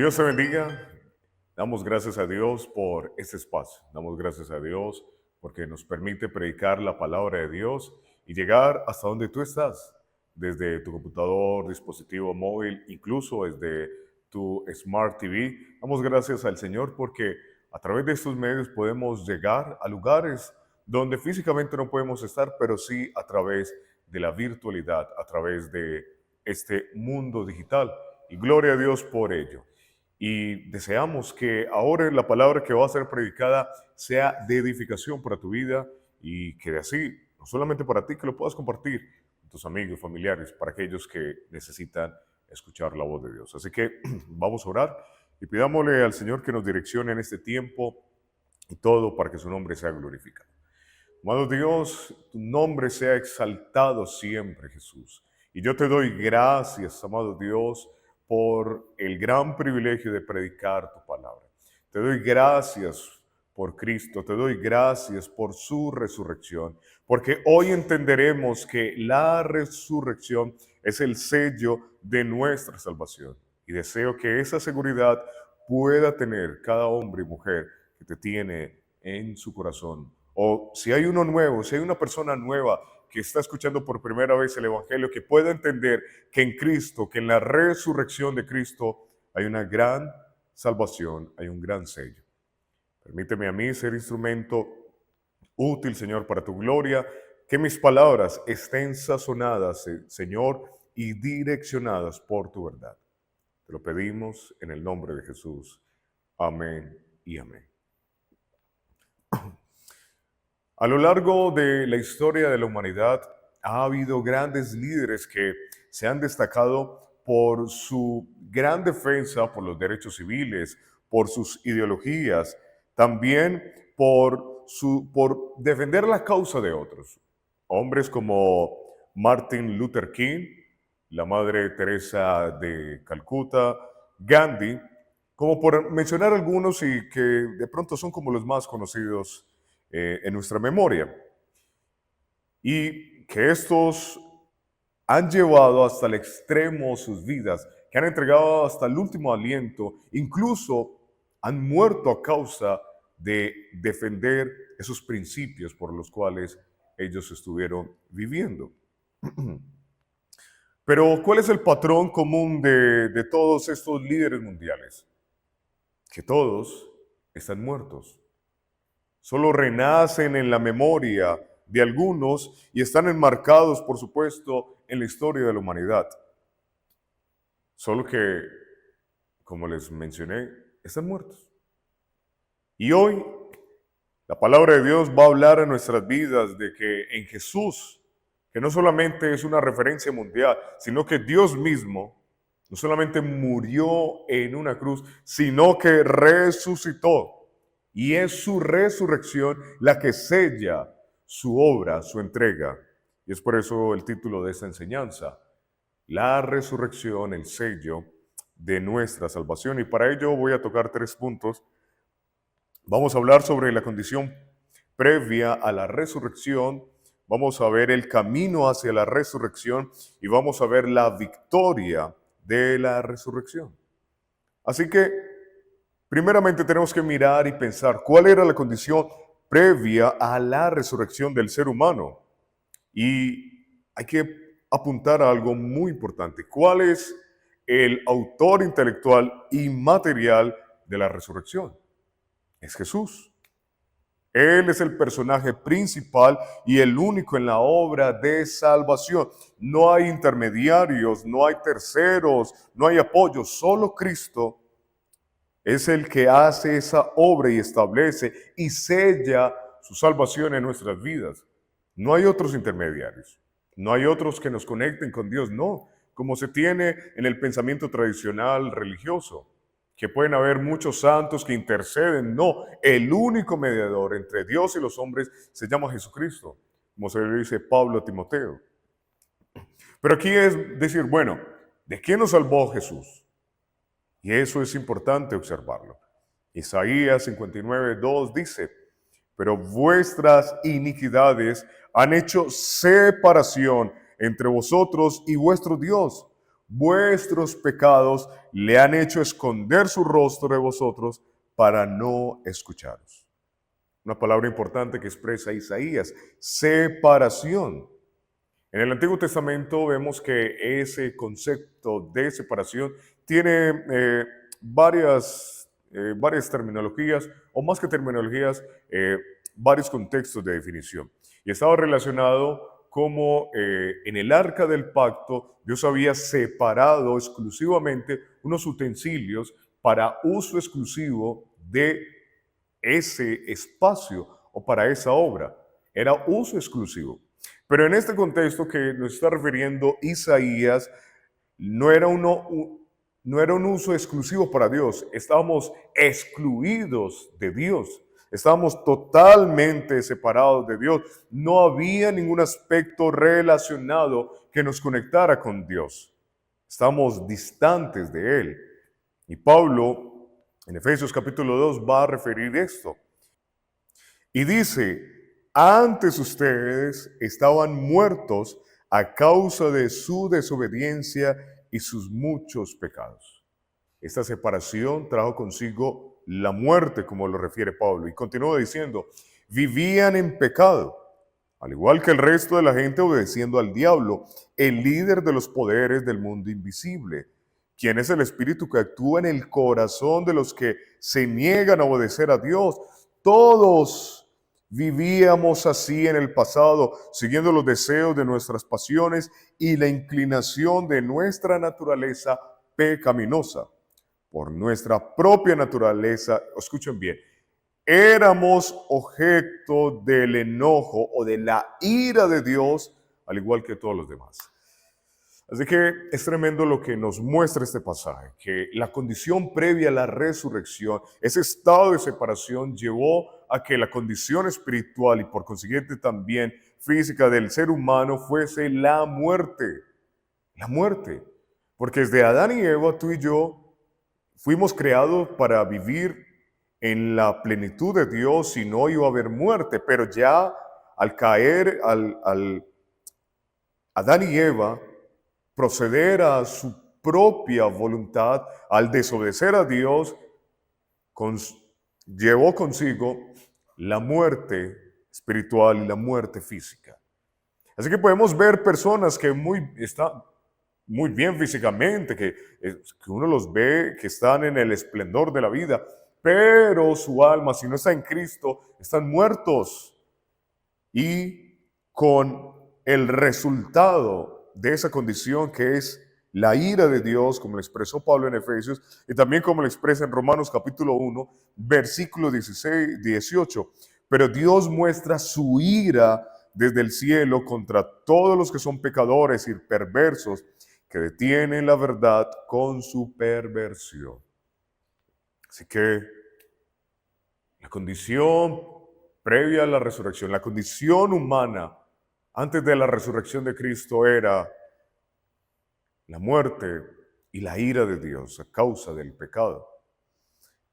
Dios te bendiga. Damos gracias a Dios por este espacio. Damos gracias a Dios porque nos permite predicar la palabra de Dios y llegar hasta donde tú estás, desde tu computador, dispositivo móvil, incluso desde tu Smart TV. Damos gracias al Señor porque a través de estos medios podemos llegar a lugares donde físicamente no podemos estar, pero sí a través de la virtualidad, a través de este mundo digital. Y gloria a Dios por ello. Y deseamos que ahora la palabra que va a ser predicada sea de edificación para tu vida y que de así, no solamente para ti, que lo puedas compartir con tus amigos, familiares, para aquellos que necesitan escuchar la voz de Dios. Así que vamos a orar y pidámosle al Señor que nos direccione en este tiempo y todo para que su nombre sea glorificado. Amado Dios, tu nombre sea exaltado siempre, Jesús. Y yo te doy gracias, amado Dios, por el gran privilegio de predicar tu palabra. Te doy gracias por Cristo, te doy gracias por su resurrección, porque hoy entenderemos que la resurrección es el sello de nuestra salvación. Y deseo que esa seguridad pueda tener cada hombre y mujer que te tiene en su corazón. O si hay uno nuevo, si hay una persona nueva que está escuchando por primera vez el Evangelio, que pueda entender que en Cristo, que en la resurrección de Cristo hay una gran salvación, hay un gran sello. Permíteme a mí ser instrumento útil, Señor, para tu gloria, que mis palabras estén sazonadas, Señor, y direccionadas por tu verdad. Te lo pedimos en el nombre de Jesús. Amén y amén. A lo largo de la historia de la humanidad ha habido grandes líderes que se han destacado por su gran defensa por los derechos civiles, por sus ideologías, también por defender la causa de otros. Hombres como Martin Luther King, la Madre Teresa de Calcuta, Gandhi, como por mencionar algunos y que de pronto son como los más conocidos en nuestra memoria. Y que estos han llevado hasta el extremo sus vidas, que han entregado hasta el último aliento, incluso han muerto a causa de defender esos principios por los cuales ellos estuvieron viviendo. Pero ¿cuál es el patrón común de todos estos líderes mundiales? Que todos están muertos. Solo renacen en la memoria de algunos y están enmarcados, por supuesto, en la historia de la humanidad. Solo que, como les mencioné, están muertos. Y hoy, la palabra de Dios va a hablar en nuestras vidas de que en Jesús, que no solamente es una referencia mundial, sino que Dios mismo no solamente murió en una cruz, sino que resucitó. Y es su resurrección la que sella su obra, su entrega. Y es por eso el título de esta enseñanza, la resurrección, el sello de nuestra salvación. Y para ello voy a tocar 3 puntos. Vamos a hablar sobre la condición previa a la resurrección, vamos a ver el camino hacia la resurrección y vamos a ver la victoria de la resurrección. Así que, primeramente tenemos que mirar y pensar cuál era la condición previa a la resurrección del ser humano. Y hay que apuntar a algo muy importante. ¿Cuál es el autor intelectual y material de la resurrección? Es Jesús. Él es el personaje principal y el único en la obra de salvación. No hay intermediarios, no hay terceros, no hay apoyo. Solo Cristo es el que hace esa obra y establece y sella su salvación en nuestras vidas. No hay otros intermediarios. No hay otros que nos conecten con Dios. No, como se tiene en el pensamiento tradicional religioso, que pueden haber muchos santos que interceden. No, el único mediador entre Dios y los hombres se llama Jesucristo, como se le dice Pablo a Timoteo. Pero aquí es decir, bueno, ¿de quién nos salvó Jesús? Y eso es importante observarlo. Isaías 59:2 dice, pero vuestras iniquidades han hecho separación entre vosotros y vuestro Dios. vuestros pecados le han hecho esconder su rostro de vosotros para no escucharos. Una palabra importante que expresa Isaías: separación. En el Antiguo Testamento vemos que ese concepto de separación tiene varias terminologías, o más que terminologías, varios contextos de definición. Y estaba relacionado como en el arca del pacto Dios había separado exclusivamente unos utensilios para uso exclusivo de ese espacio o para esa obra. Era uso exclusivo. Pero en este contexto que nos está refiriendo Isaías, no era un uso exclusivo para Dios. Estábamos excluidos de Dios. Estábamos totalmente separados de Dios. No había ningún aspecto relacionado que nos conectara con Dios. Estamos distantes de Él. Y Pablo, en Efesios capítulo 2, va a referir esto. Y dice: antes ustedes estaban muertos a causa de su desobediencia y sus muchos pecados. Esta separación trajo consigo la muerte, como lo refiere Pablo. Y continúa diciendo: vivían en pecado, al igual que el resto de la gente, obedeciendo al diablo, el líder de los poderes del mundo invisible, quien es el espíritu que actúa en el corazón de los que se niegan a obedecer a Dios. Todos vivíamos así en el pasado, siguiendo los deseos de nuestras pasiones y la inclinación de nuestra naturaleza pecaminosa. Por nuestra propia naturaleza, escuchen bien, éramos objeto del enojo o de la ira de Dios, al igual que todos los demás. Así que es tremendo lo que nos muestra este pasaje, que la condición previa a la resurrección, ese estado de separación, llevó a que la condición espiritual y por consiguiente también física del ser humano fuese la muerte. La muerte. Porque desde Adán y Eva, tú y yo, fuimos creados para vivir en la plenitud de Dios y no iba a haber muerte, pero ya al caer, Adán y Eva proceder a su propia voluntad, al desobedecer a Dios, llevó consigo la muerte espiritual y la muerte física. Así que podemos ver personas que están muy bien físicamente, que uno los ve que están en el esplendor de la vida, pero su alma, si no está en Cristo, están muertos. Y con el resultado de esa condición, que es la ira de Dios, como lo expresó Pablo en Efesios, y también como lo expresa en Romanos capítulo 1, versículo 16, 18. Pero Dios muestra su ira desde el cielo contra todos los que son pecadores y perversos, que detienen la verdad con su perversión. Así que la condición previa a la resurrección, la condición humana antes de la resurrección de Cristo, era la muerte y la ira de Dios a causa del pecado.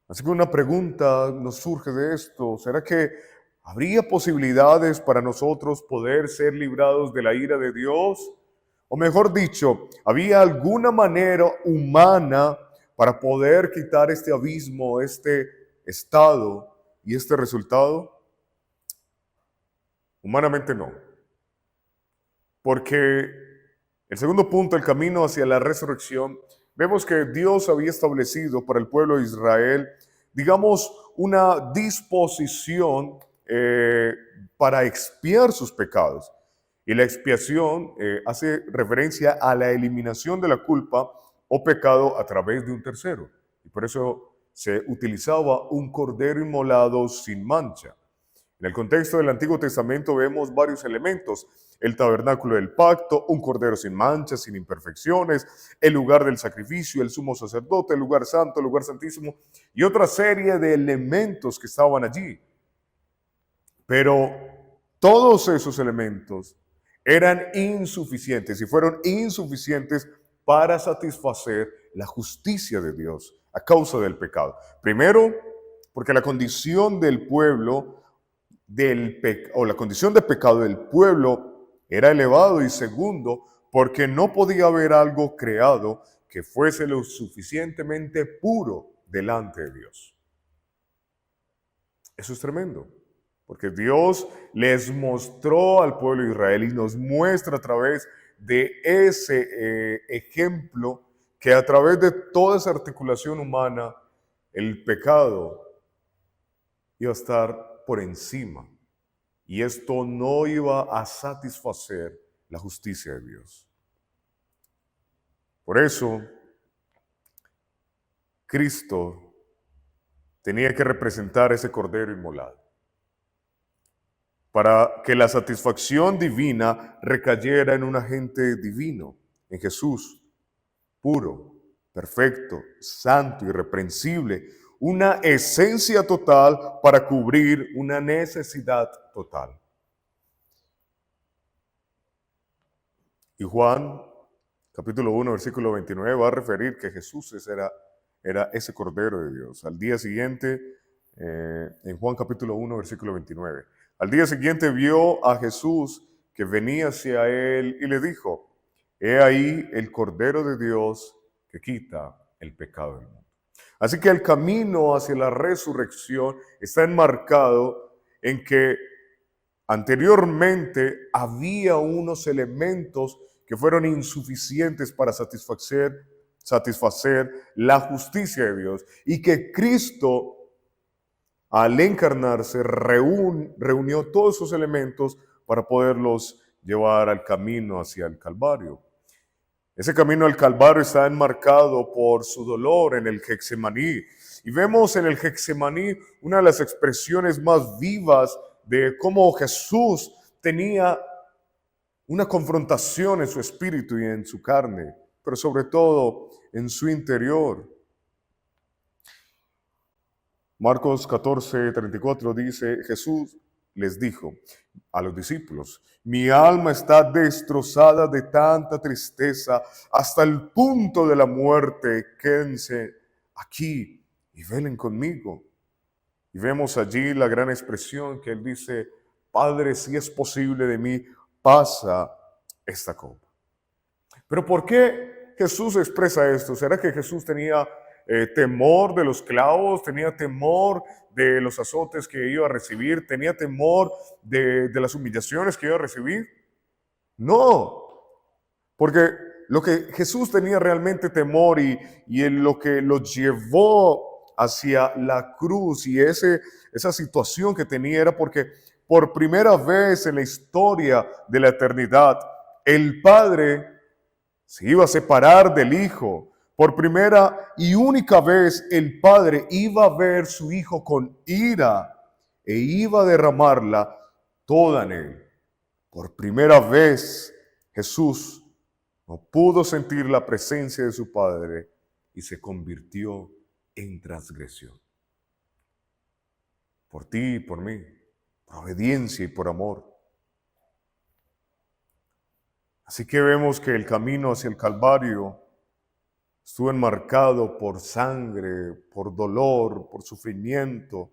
Así que una pregunta nos surge de esto: ¿será que habría posibilidades para nosotros poder ser librados de la ira de Dios? O mejor dicho, ¿había alguna manera humana para poder quitar este abismo, este estado y este resultado? Humanamente no. Porque el segundo punto, el camino hacia la resurrección, vemos que Dios había establecido para el pueblo de Israel, digamos, una disposición para expiar sus pecados. Y la expiación hace referencia a la eliminación de la culpa o pecado a través de un tercero. Y por eso se utilizaba un cordero inmolado sin mancha. En el contexto del Antiguo Testamento vemos varios elementos: el tabernáculo del pacto, un cordero sin manchas, sin imperfecciones, el lugar del sacrificio, el sumo sacerdote, el lugar santo, el lugar santísimo y otra serie de elementos que estaban allí. Pero todos esos elementos eran insuficientes y fueron insuficientes para satisfacer la justicia de Dios a causa del pecado. Primero, porque la condición del pueblo la condición de pecado del pueblo era elevado, y segundo, porque no podía haber algo creado que fuese lo suficientemente puro delante de Dios. Eso es tremendo, porque Dios les mostró al pueblo de Israel y nos muestra a través de ese ejemplo que a través de toda esa articulación humana, el pecado iba a estar por encima y esto no iba a satisfacer la justicia de Dios. Por eso, Cristo tenía que representar ese cordero inmolado, para que la satisfacción divina recayera en un agente divino, en Jesús, puro, perfecto, santo, irreprensible, una esencia total para cubrir una necesidad total. Y Juan, capítulo 1, versículo 29, va a referir que Jesús era ese Cordero de Dios. Al día siguiente, en Juan capítulo 1, versículo 29, al día siguiente vio a Jesús que venía hacia él y le dijo: he ahí el Cordero de Dios que quita el pecado del mundo. Así que el camino hacia la resurrección está enmarcado en que anteriormente había unos elementos que fueron insuficientes para satisfacer la justicia de Dios y que Cristo, al encarnarse, reunió todos esos elementos para poderlos llevar al camino hacia el Calvario. Ese camino al Calvario está enmarcado por su dolor en el Getsemaní. Y vemos en el Getsemaní una de las expresiones más vivas de cómo Jesús tenía una confrontación en su espíritu y en su carne, pero sobre todo en su interior. Marcos 14:34 dice: Jesús les dijo a los discípulos: mi alma está destrozada de tanta tristeza hasta el punto de la muerte. Quédense aquí y velen conmigo. Y vemos allí la gran expresión que él dice: Padre, si es posible de mí, pasa esta copa. Pero ¿por qué Jesús expresa esto? ¿Será que Jesús tenía temor de los clavos? ¿Tenía temor de los azotes que iba a recibir? ¿Tenía temor de las humillaciones que iba a recibir? No, porque lo que Jesús tenía realmente temor y en lo que lo llevó hacia la cruz y esa situación que tenía era porque por primera vez en la historia de la eternidad, el Padre se iba a separar del Hijo. Por primera y única vez el Padre iba a ver su Hijo con ira e iba a derramarla toda en él. Por primera vez Jesús no pudo sentir la presencia de su Padre y se convirtió en transgresión. Por ti y por mí, por obediencia y por amor. Así que vemos que el camino hacia el Calvario estuvo enmarcado por sangre, por dolor, por sufrimiento,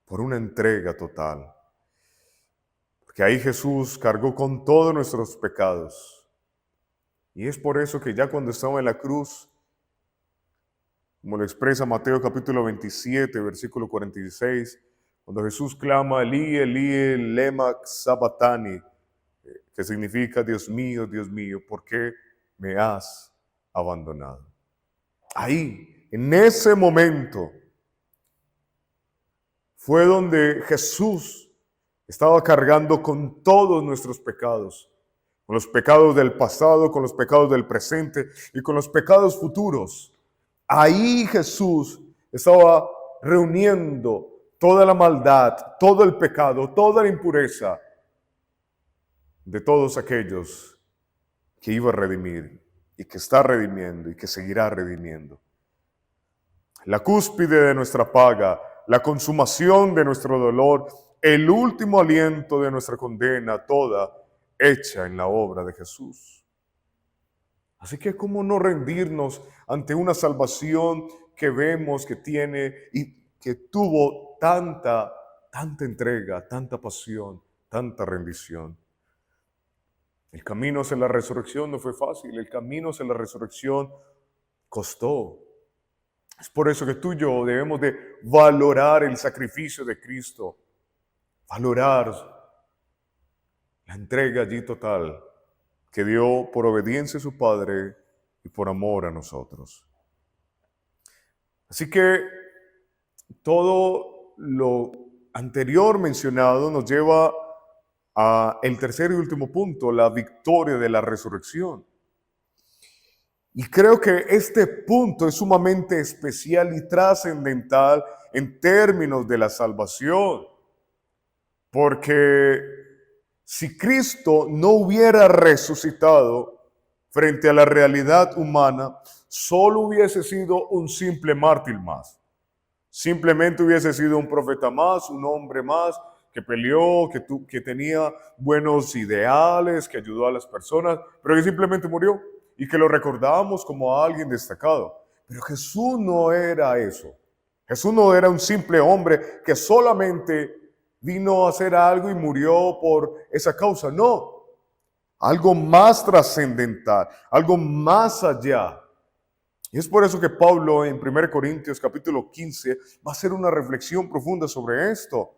por una entrega total. Porque ahí Jesús cargó con todos nuestros pecados. Y es por eso que ya cuando estaba en la cruz, como lo expresa Mateo capítulo 27, versículo 46, cuando Jesús clama: Elí, Elí, lema sabachthani, que significa: Dios mío, ¿por qué me has abandonado? Ahí, en ese momento, fue donde Jesús estaba cargando con todos nuestros pecados, con los pecados del pasado, con los pecados del presente y con los pecados futuros. Ahí Jesús estaba reuniendo toda la maldad, todo el pecado, toda la impureza de todos aquellos que iba a redimir y que está redimiendo y que seguirá redimiendo. La cúspide de nuestra paga, la consumación de nuestro dolor, el último aliento de nuestra condena, toda hecha en la obra de Jesús. Así que ¿cómo no rendirnos ante una salvación que vemos que tiene y que tuvo tanta entrega, tanta pasión, tanta rendición? El camino hacia la resurrección no fue fácil, el camino hacia la resurrección costó. Es por eso que tú y yo debemos de valorar el sacrificio de Cristo, valorar la entrega allí total que dio por obediencia a su Padre y por amor a nosotros. Así que todo lo anterior mencionado nos lleva a el tercer y último punto, la victoria de la resurrección. Y creo que este punto es sumamente especial y trascendental en términos de la salvación, porque si Cristo no hubiera resucitado frente a la realidad humana, solo hubiese sido un simple mártir más. Simplemente hubiese sido un profeta más, un hombre más que peleó, que tenía buenos ideales, que ayudó a las personas, pero que simplemente murió y que lo recordamos como a alguien destacado. Pero Jesús no era eso. Jesús no era un simple hombre que solamente vino a hacer algo y murió por esa causa. No, algo más trascendental, algo más allá. Y es por eso que Pablo en 1 Corintios capítulo 15 va a hacer una reflexión profunda sobre esto.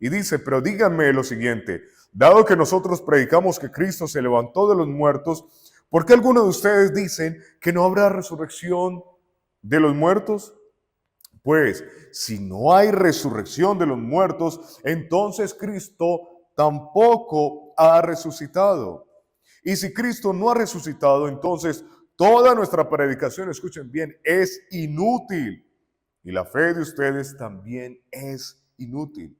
Y dice, pero díganme lo siguiente, dado que nosotros predicamos que Cristo se levantó de los muertos, ¿por qué algunos de ustedes dicen que no habrá resurrección de los muertos? Pues si no hay resurrección de los muertos, entonces Cristo tampoco ha resucitado. Y si Cristo no ha resucitado, entonces toda nuestra predicación, escuchen bien, es inútil. Y la fe de ustedes también es inútil.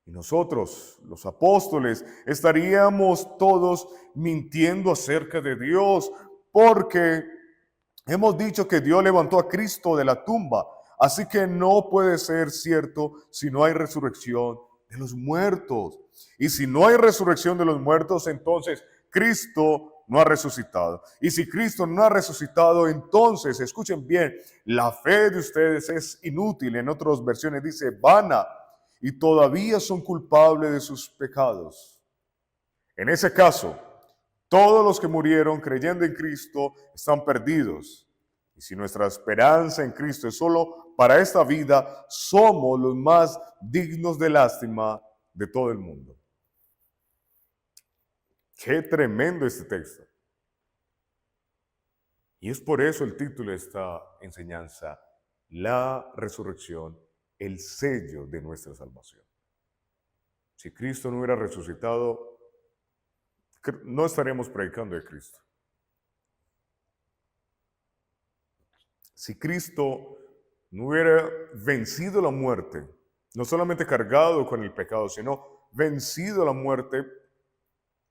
Y nosotros, los apóstoles, estaríamos todos mintiendo acerca de Dios, porque hemos dicho que Dios levantó a Cristo de la tumba. Así que no puede ser cierto si no hay resurrección de los muertos. Y si no hay resurrección de los muertos, entonces Cristo no ha resucitado. Y si Cristo no ha resucitado, entonces, escuchen bien, la fe de ustedes es inútil. En otras versiones dice vana, y todavía son culpables de sus pecados. En ese caso, todos los que murieron creyendo en Cristo están perdidos. Y si nuestra esperanza en Cristo es solo para esta vida, somos los más dignos de lástima de todo el mundo. Qué tremendo este texto. Y es por eso el título de esta enseñanza, la resurrección, el sello de nuestra salvación. Si Cristo no hubiera resucitado, no estaríamos predicando de Cristo. Si Cristo no hubiera vencido la muerte, no solamente cargado con el pecado, sino vencido la muerte,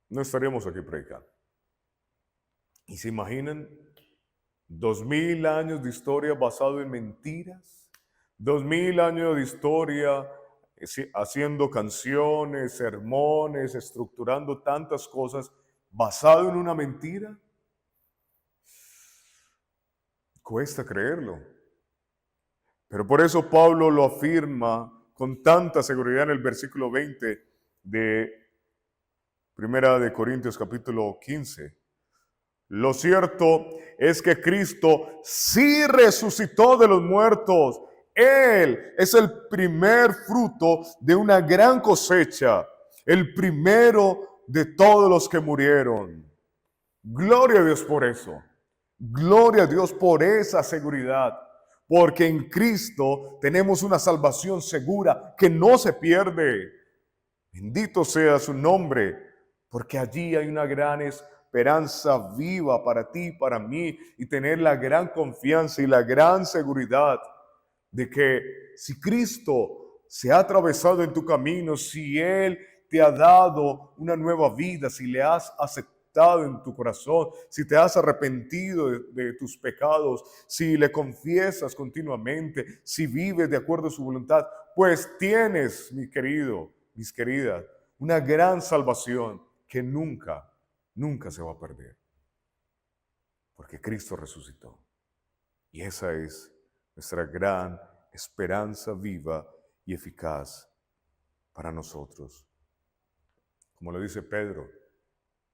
no estaríamos aquí predicando. ¿Y se imaginan 2000 años de historia basado en mentiras? 2000 años de historia haciendo canciones, sermones, estructurando tantas cosas basado en una mentira. Cuesta creerlo. Pero por eso Pablo lo afirma con tanta seguridad en el versículo 20 de Primera de Corintios capítulo 15. Lo cierto es que Cristo sí resucitó de los muertos. Él es el primer fruto de una gran cosecha, el primero de todos los que murieron. Gloria a Dios por eso. Gloria a Dios por esa seguridad. Porque en Cristo tenemos una salvación segura que no se pierde. Bendito sea su nombre, porque allí hay una gran esperanza viva para ti, para mí, y tener la gran confianza y la gran seguridad de que si Cristo se ha atravesado en tu camino, si Él te ha dado una nueva vida, si le has aceptado en tu corazón, si te has arrepentido de tus pecados, si le confiesas continuamente, si vives de acuerdo a su voluntad, pues tienes, mi querido, mis queridas, una gran salvación que nunca, nunca se va a perder. Porque Cristo resucitó. Y esa es nuestra gran esperanza viva y eficaz para nosotros. Como lo dice Pedro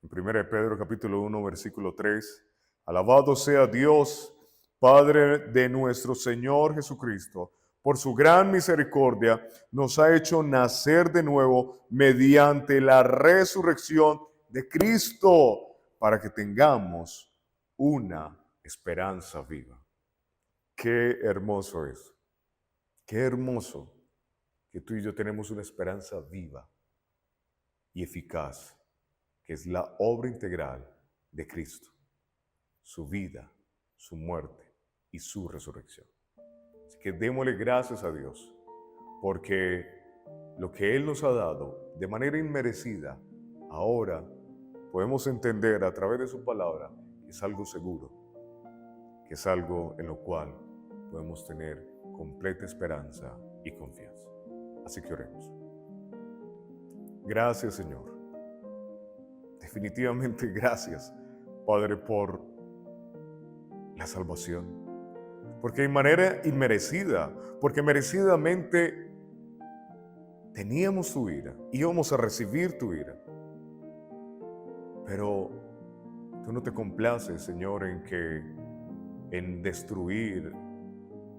En 1 de Pedro capítulo 1, versículo 3, alabado sea Dios, Padre de nuestro Señor Jesucristo, por su gran misericordia nos ha hecho nacer de nuevo mediante la resurrección de Cristo, para que tengamos una esperanza viva. Qué hermoso es, qué hermoso que tú y yo tenemos una esperanza viva y eficaz, que es la obra integral de Cristo, su vida, su muerte y su resurrección. Así que démosle gracias a Dios, porque lo que Él nos ha dado de manera inmerecida, ahora podemos entender a través de su palabra que es algo seguro, que es algo en lo cual podemos tener completa esperanza y confianza. Así que oremos. Gracias, Señor. Definitivamente gracias, Padre, por la salvación. Porque de manera inmerecida, porque merecidamente teníamos tu ira, íbamos a recibir tu ira. Pero tú no te complaces, Señor, en destruir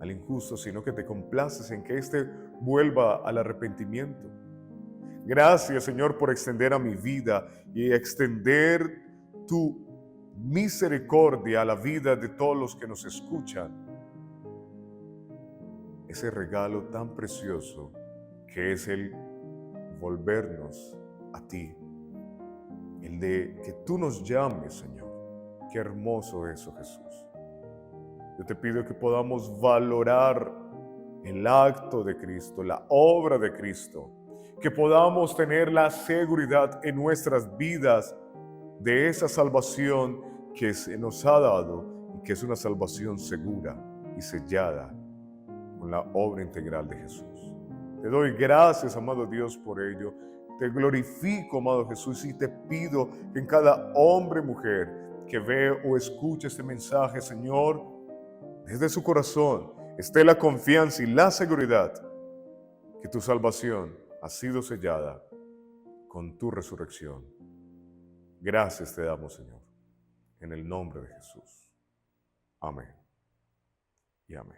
al injusto, sino que te complaces en que éste vuelva al arrepentimiento. Gracias, Señor, por extender a mi vida y extender tu misericordia a la vida de todos los que nos escuchan. Ese regalo tan precioso que es el volvernos a ti, el de que tú nos llames, Señor. Qué hermoso eso, Jesús. Yo te pido que podamos valorar el acto de Cristo, la obra de Cristo, que podamos tener la seguridad en nuestras vidas de esa salvación que se nos ha dado y que es una salvación segura y sellada con la obra integral de Jesús. Te doy gracias, amado Dios, por ello. Te glorifico, amado Jesús, y te pido que en cada hombre y mujer que ve o escuche este mensaje, Señor, desde su corazón esté la confianza y la seguridad que tu salvación ha sido sellada con tu resurrección. Gracias te damos, Señor, en el nombre de Jesús. Amén y amén.